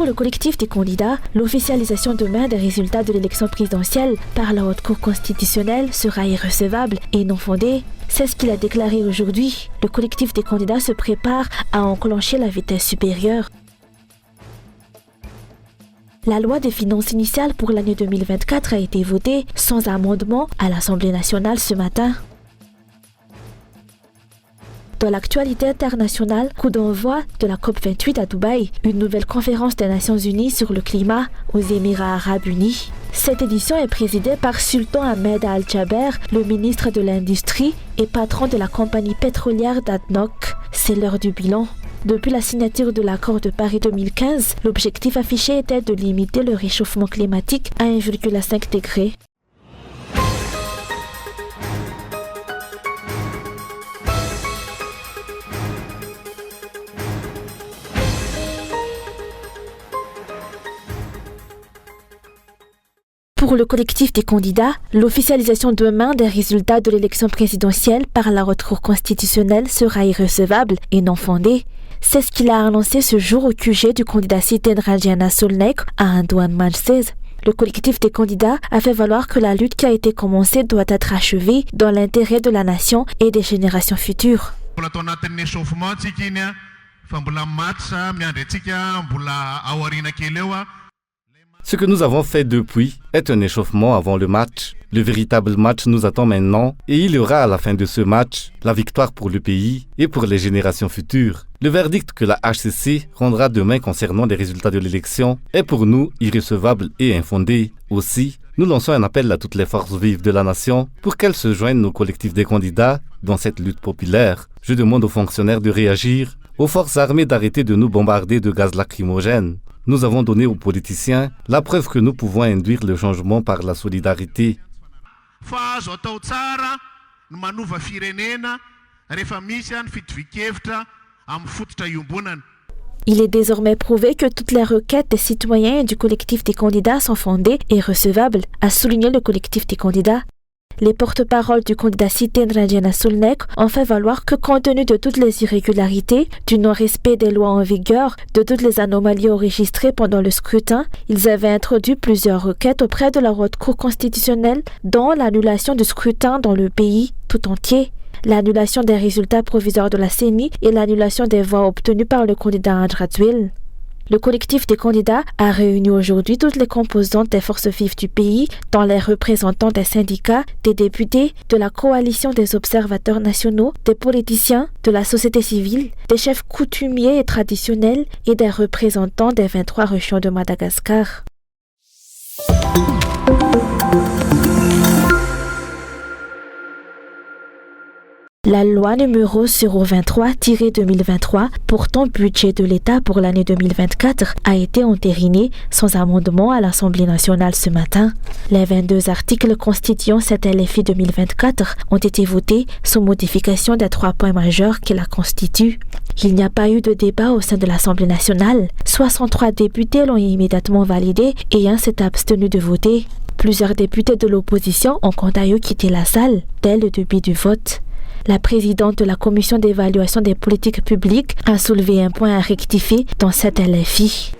le collectif des candidats, l'officialisation demain des résultats de l'élection présidentielle par la Haute Cour constitutionnelle sera irrecevable et non fondée. C'est ce qu'il a déclaré aujourd'hui. Le collectif des candidats se prépare à enclencher la vitesse supérieure. La loi des finances initiales pour l'année 2024 a été votée sans amendement à l'Assemblée nationale ce matin. Dans l'actualité internationale, coup d'envoi de la COP28 à Dubaï, une nouvelle conférence des Nations Unies sur le climat aux Émirats arabes unis. Cette édition est présidée par Sultan Ahmed Al-Jaber, le ministre de l'Industrie et patron de la compagnie pétrolière d'ADNOC. C'est l'heure du bilan. Depuis la signature de l'accord de Paris 2015, l'objectif affiché était de limiter le réchauffement climatique à 1,5 degré. Pour le collectif des candidats, l'officialisation demain des résultats de l'élection présidentielle par la Haute Cour constitutionnelle sera irrecevable et non fondée. C'est ce qu'il a annoncé ce jour au QG du candidat Siten Rajana Solnek à Antoine Manchez. Le collectif des candidats a fait valoir que la lutte qui a été commencée doit être achevée dans l'intérêt de la nation et des générations futures. Ce que nous avons fait depuis est un échauffement avant le match. Le véritable match nous attend maintenant et il y aura à la fin de ce match la victoire pour le pays et pour les générations futures. Le verdict que la HCC rendra demain concernant les résultats de l'élection est pour nous irrecevable et infondé. Aussi, nous lançons un appel à toutes les forces vives de la nation pour qu'elles se joignent au collectif des candidats dans cette lutte populaire. Je demande aux fonctionnaires de réagir, aux forces armées d'arrêter de nous bombarder de gaz lacrymogène. Nous avons donné aux politiciens la preuve que nous pouvons induire le changement par la solidarité. Il est désormais prouvé que toutes les requêtes des citoyens et du collectif des candidats sont fondées et recevables, a souligné le collectif des candidats. Les porte-paroles du candidat Siten Rajana Solnek ont fait valoir que compte tenu de toutes les irrégularités, du non-respect des lois en vigueur, de toutes les anomalies enregistrées pendant le scrutin, ils avaient introduit plusieurs requêtes auprès de la Haute Cour constitutionnelle, dont l'annulation du scrutin dans le pays tout entier, l'annulation des résultats provisoires de la CENI et l'annulation des voix obtenues par le candidat Andradouil. Le collectif des candidats a réuni aujourd'hui toutes les composantes des forces vives du pays, dont les représentants des syndicats, des députés, de la coalition des observateurs nationaux, des politiciens, de la société civile, des chefs coutumiers et traditionnels et des représentants des 23 régions de Madagascar. La loi numéro 023-2023 portant budget de l'État pour l'année 2024 a été entérinée sans amendement à l'Assemblée nationale ce matin. Les 22 articles constituant cette LFI 2024 ont été votés sous modification des 3 points majeurs qui la constituent. Il n'y a pas eu de débat au sein de l'Assemblée nationale. 63 députés l'ont immédiatement validé et un s'est abstenu de voter. Plusieurs députés de l'opposition ont quant à eux quitté la salle dès le début du vote. La présidente de la commission d'évaluation des politiques publiques a soulevé un point à rectifier dans cette LFI.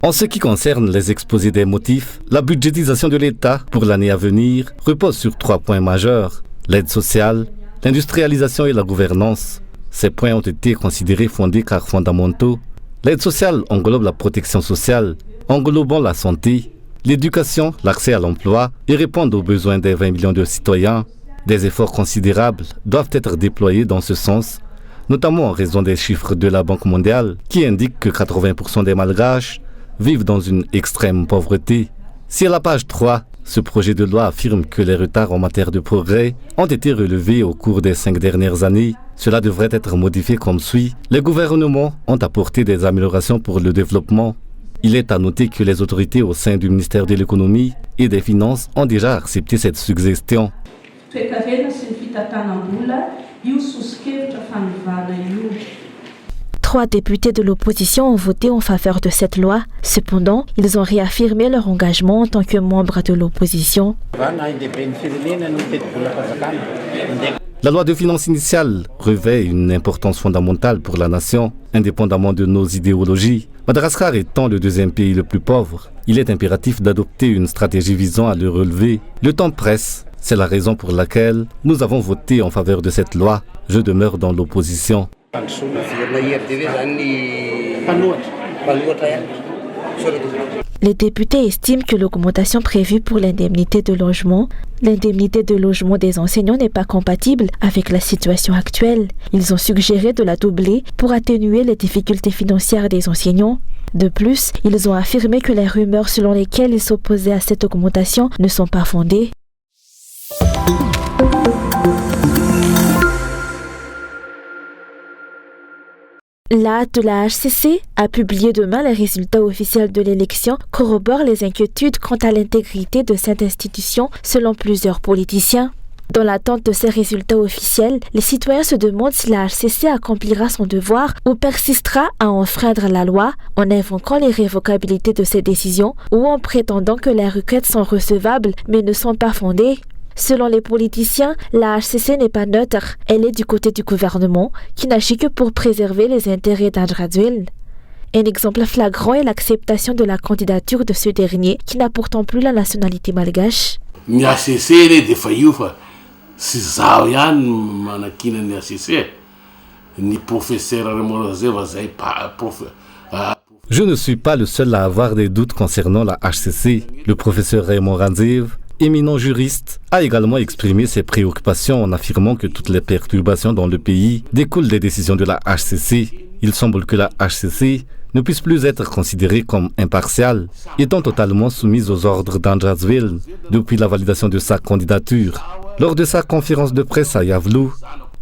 En ce qui concerne les exposés des motifs, la budgétisation de l'État pour l'année à venir repose sur 3 points majeurs: l'aide sociale, l'industrialisation et la gouvernance. Ces points ont été considérés fondés car fondamentaux. L'aide sociale englobe la protection sociale, englobant la santé, l'éducation, l'accès à l'emploi et répondre aux besoins des 20 millions de citoyens. Des efforts considérables doivent être déployés dans ce sens, notamment en raison des chiffres de la Banque mondiale qui indiquent que 80% des Malgaches vivent dans une extrême pauvreté. Si à la page 3, ce projet de loi affirme que les retards en matière de progrès ont été relevés au cours des 5 dernières années, cela devrait être modifié comme suit. Les gouvernements ont apporté des améliorations pour le développement. Il est à noter que les autorités au sein du ministère de l'économie et des finances ont déjà accepté cette suggestion. 3 députés de l'opposition ont voté en faveur de cette loi. Cependant, ils ont réaffirmé leur engagement en tant que membres de l'opposition. La loi de finances initiale revêt une importance fondamentale pour la nation, indépendamment de nos idéologies. Madagascar étant le deuxième pays le plus pauvre, il est impératif d'adopter une stratégie visant à le relever. Le temps presse, c'est la raison pour laquelle nous avons voté en faveur de cette loi. Je demeure dans l'opposition. Les députés estiment que l'augmentation prévue pour l'indemnité de logement des enseignants n'est pas compatible avec la situation actuelle. Ils ont suggéré de la doubler pour atténuer les difficultés financières des enseignants. De plus, ils ont affirmé que les rumeurs selon lesquelles ils s'opposaient à cette augmentation ne sont pas fondées. La hâte de la HCC a publié demain les résultats officiels de l'élection corroborent les inquiétudes quant à l'intégrité de cette institution selon plusieurs politiciens. Dans l'attente de ces résultats officiels, les citoyens se demandent si la HCC accomplira son devoir ou persistera à enfreindre la loi en invoquant l'irrévocabilité de ses décisions ou en prétendant que les requêtes sont recevables mais ne sont pas fondées. Selon les politiciens, la HCC n'est pas neutre. Elle est du côté du gouvernement qui n'agit que pour préserver les intérêts d'Andrazuil. Un exemple flagrant est l'acceptation de la candidature de ce dernier qui n'a pourtant plus la nationalité malgache. Je ne suis pas le seul à avoir des doutes concernant la HCC. Le professeur Raymond Randziv, éminent juriste, a également exprimé ses préoccupations en affirmant que toutes les perturbations dans le pays découlent des décisions de la HCC. Il semble que la HCC ne puisse plus être considérée comme impartiale, étant totalement soumise aux ordres d'Andrazuil depuis la validation de sa candidature. Lors de sa conférence de presse à Yavlou,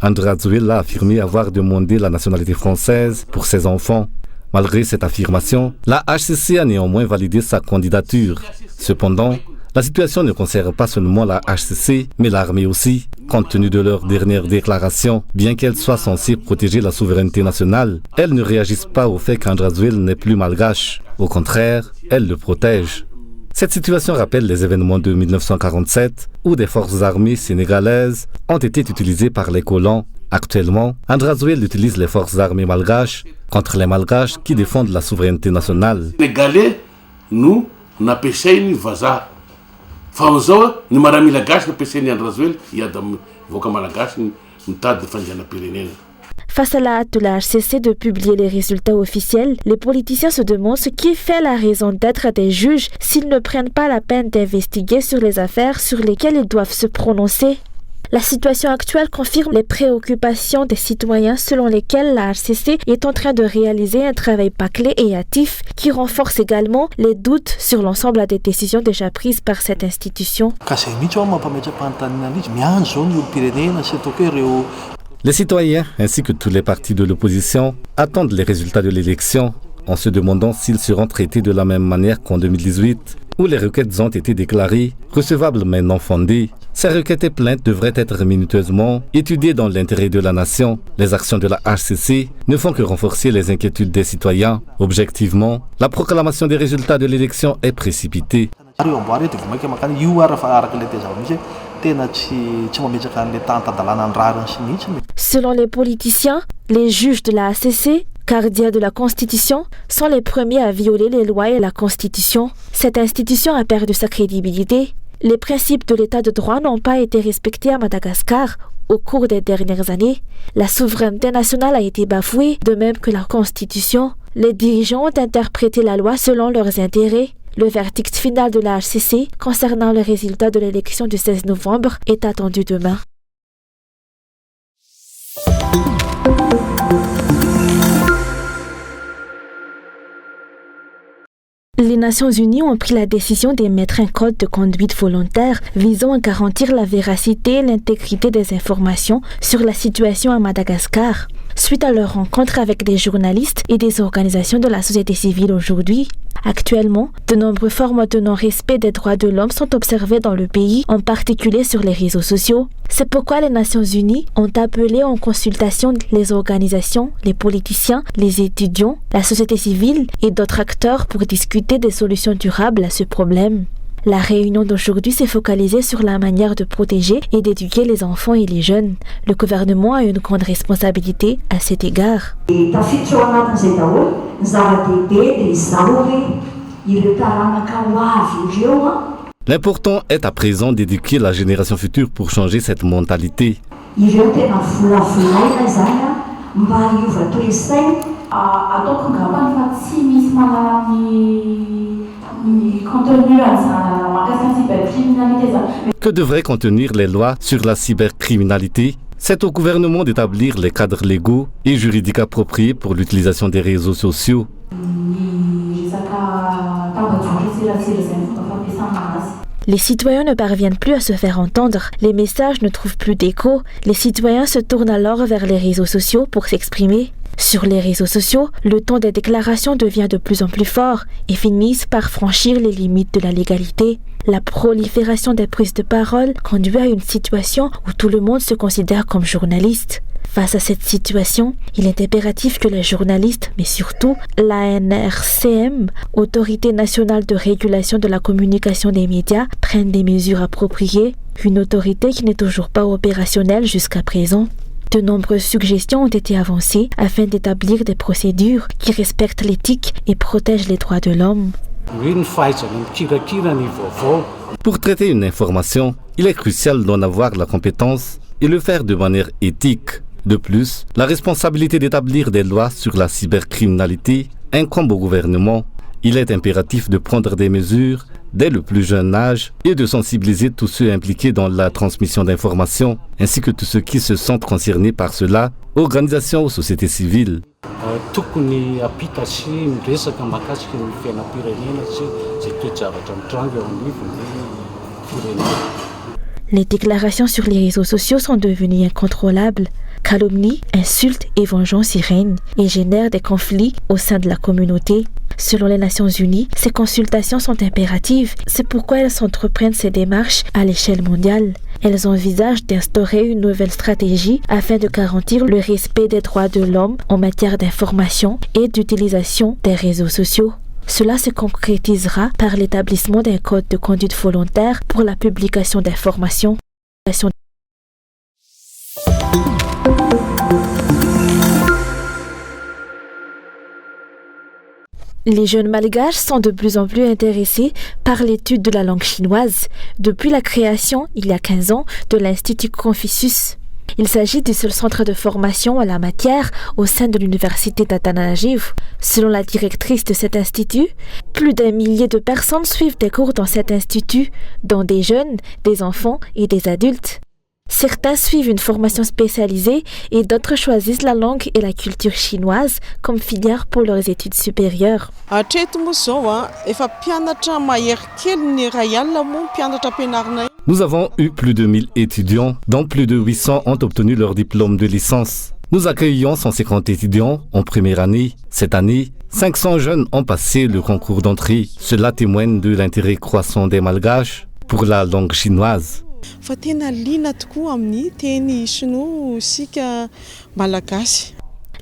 Andrazuil a affirmé avoir demandé la nationalité française pour ses enfants. Malgré cette affirmation, la HCC a néanmoins validé sa candidature. Cependant, la situation ne concerne pas seulement la HCC, mais l'armée aussi, compte tenu de leur dernière déclaration. Bien qu'elle soit censée protéger la souveraineté nationale, elles ne réagissent pas au fait qu'Andrazuil n'est plus malgache. Au contraire, elles le protègent. Cette situation rappelle les événements de 1947, où des forces armées sénégalaises ont été utilisées par les colons. Actuellement, Andrazuil utilise les forces armées malgaches contre les malgaches qui défendent la souveraineté nationale. Sénégalais, nous, on a pêché une vaza. Face à la hâte de la HCC de publier les résultats officiels, les politiciens se demandent ce qui fait la raison d'être des juges s'ils ne prennent pas la peine d'investiguer sur les affaires sur lesquelles ils doivent se prononcer. La situation actuelle confirme les préoccupations des citoyens selon lesquelles la HCC est en train de réaliser un travail bâclé et hâtif qui renforce également les doutes sur l'ensemble des décisions déjà prises par cette institution. Les citoyens ainsi que tous les partis de l'opposition attendent les résultats de l'élection en se demandant s'ils seront traités de la même manière qu'en 2018 où les requêtes ont été déclarées recevables mais non fondées. Ces requêtes et plaintes devraient être minutieusement étudiées dans l'intérêt de la nation. Les actions de la HCC ne font que renforcer les inquiétudes des citoyens. Objectivement, la proclamation des résultats de l'élection est précipitée. Selon les politiciens, les juges de la HCC, gardiens de la Constitution, sont les premiers à violer les lois et la Constitution. Cette institution a perdu sa crédibilité. Les principes de l'état de droit n'ont pas été respectés à Madagascar au cours des dernières années. La souveraineté nationale a été bafouée, de même que la Constitution. Les dirigeants ont interprété la loi selon leurs intérêts. Le verdict final de la HCC concernant le résultat de l'élection du 16 novembre est attendu demain. Les Nations Unies ont pris la décision d'émettre un code de conduite volontaire visant à garantir la véracité et l'intégrité des informations sur la situation à Madagascar. Suite à leur rencontre avec des journalistes et des organisations de la société civile aujourd'hui, actuellement, de nombreuses formes de non-respect des droits de l'homme sont observées dans le pays, en particulier sur les réseaux sociaux. C'est pourquoi les Nations Unies ont appelé en consultation les organisations, les politiciens, les étudiants, la société civile et d'autres acteurs pour discuter des solutions durables à ce problème. La réunion d'aujourd'hui s'est focalisée sur la manière de protéger et d'éduquer les enfants et les jeunes. Le gouvernement a une grande responsabilité à cet égard. L'important est à présent d'éduquer la génération future pour changer cette mentalité. Que devraient contenir les lois sur la cybercriminalité? C'est au gouvernement d'établir les cadres légaux et juridiques appropriés pour l'utilisation des réseaux sociaux. Les citoyens ne parviennent plus à se faire entendre, les messages ne trouvent plus d'écho, les citoyens se tournent alors vers les réseaux sociaux pour s'exprimer. Sur les réseaux sociaux, le ton des déclarations devient de plus en plus fort et finissent par franchir les limites de la légalité. La prolifération des prises de parole conduit à une situation où tout le monde se considère comme journaliste. Face à cette situation, il est impératif que les journalistes, mais surtout l'ANRCM, Autorité nationale de régulation de la communication des médias, prennent des mesures appropriées, une autorité qui n'est toujours pas opérationnelle jusqu'à présent. De nombreuses suggestions ont été avancées afin d'établir des procédures qui respectent l'éthique et protègent les droits de l'homme. Pour traiter une information, il est crucial d'en avoir la compétence et le faire de manière éthique. De plus, la responsabilité d'établir des lois sur la cybercriminalité incombe au gouvernement. Il est impératif de prendre des mesures dès le plus jeune âge et de sensibiliser tous ceux impliqués dans la transmission d'informations, ainsi que tous ceux qui se sentent concernés par cela, organisations ou sociétés civiles. Les déclarations sur les réseaux sociaux sont devenues incontrôlables. Calomnie, insultes et vengeance y règnent et génèrent des conflits au sein de la communauté. Selon les Nations Unies, ces consultations sont impératives. C'est pourquoi elles entreprennent ces démarches à l'échelle mondiale. Elles envisagent d'instaurer une nouvelle stratégie afin de garantir le respect des droits de l'homme en matière d'information et d'utilisation des réseaux sociaux. Cela se concrétisera par l'établissement d'un code de conduite volontaire pour la publication d'informations. Les jeunes malgaches sont de plus en plus intéressés par l'étude de la langue chinoise depuis la création, il y a 15 ans, de l'Institut Confucius. Il s'agit du seul centre de formation en la matière au sein de l'université d'Antananarivo. Selon la directrice de cet institut, plus d'1 millier de personnes suivent des cours dans cet institut, dont des jeunes, des enfants et des adultes. Certains suivent une formation spécialisée et d'autres choisissent la langue et la culture chinoise comme filière pour leurs études supérieures. Nous avons eu plus de 1000 étudiants, dont plus de 800 ont obtenu leur diplôme de licence. Nous accueillons 150 étudiants en première année. Cette année, 500 jeunes ont passé le concours d'entrée. Cela témoigne de l'intérêt croissant des Malgaches pour la langue chinoise.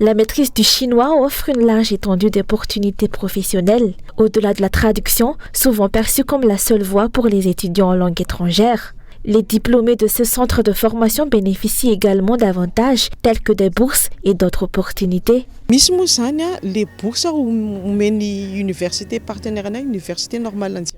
La maîtrise du chinois offre une large étendue d'opportunités professionnelles, au-delà de la traduction, souvent perçue comme la seule voie pour les étudiants en langue étrangère. Les diplômés de ce centre de formation bénéficient également d'avantages tels que des bourses et d'autres opportunités.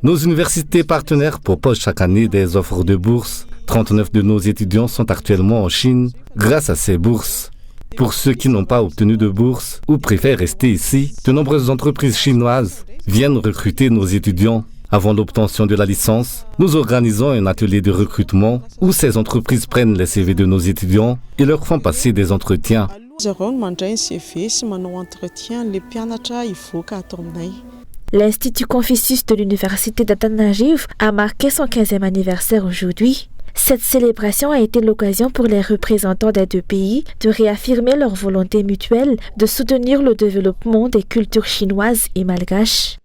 Nos universités partenaires proposent chaque année des offres de bourses. 39 de nos étudiants sont actuellement en Chine grâce à ces bourses. Pour ceux qui n'ont pas obtenu de bourse ou préfèrent rester ici, de nombreuses entreprises chinoises viennent recruter nos étudiants. Avant l'obtention de la licence, nous organisons un atelier de recrutement où ces entreprises prennent les CV de nos étudiants et leur font passer des entretiens. L'Institut Confucius de l'Université d'Antananarivo a marqué son 15e anniversaire aujourd'hui. Cette célébration a été l'occasion pour les représentants des deux pays de réaffirmer leur volonté mutuelle de soutenir le développement des cultures chinoises et malgaches.